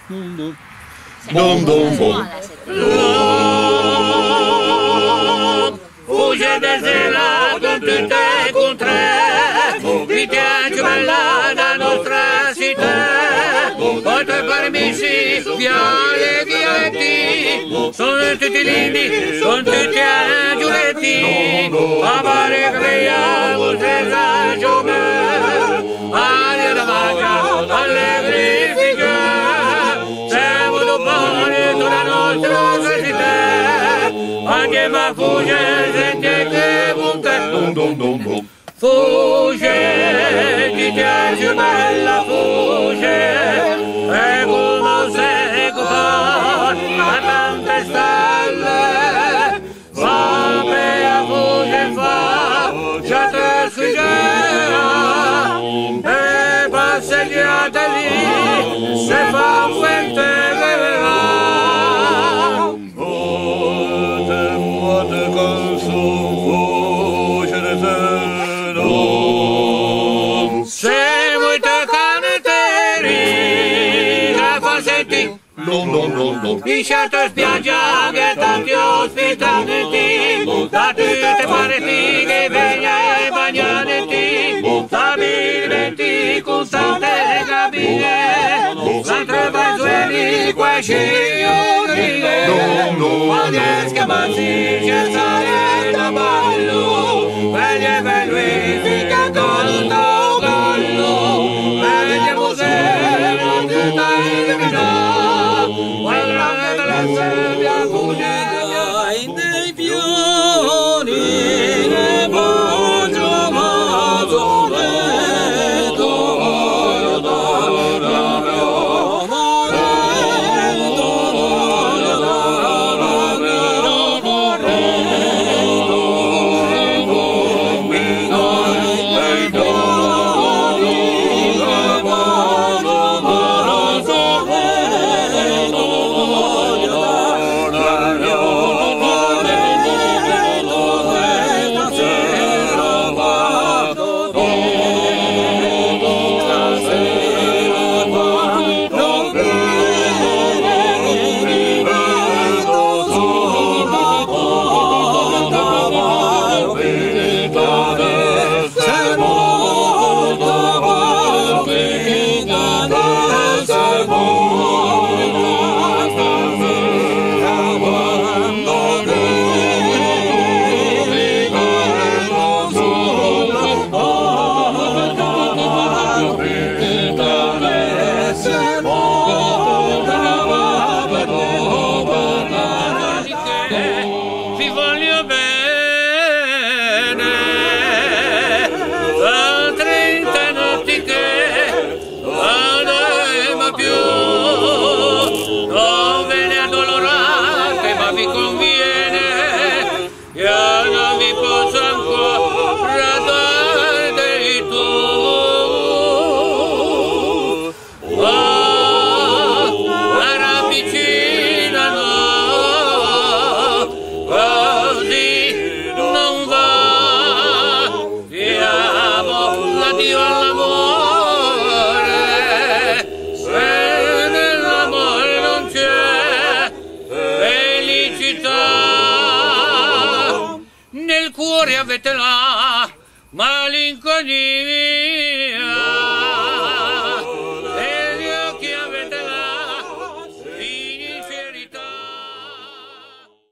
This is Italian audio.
Dum dum bum. Fugge desde con tutte e con tre, vi piace bella la nostra città, oltre permessi, viale e violetti, sono tutti lindi, sono tutti angioletti, a mare creiamo senza giocare, aria da manca, allegri figure, siamo domani sulla nostra città, anche ma fugge, sente che bunte, fugge, ti piace bella fugge, e come sei a tante stelle, sempre a fugge fa, già te suggerà, e passeggiate lì, se fa un fuente verrà. In certo spiaggia che tanti ospitanti, da tutte parti che veglia e bagnanti, stabilmente con tante cabine, l'altre vaisueli, quei sciglioni, quando scamanzi c'è sale da ballo, veglie belli, fica colto collo, veglie museo, tutta illuminata. In dei fiori ne voglio mazzoletto, avete la malinconia.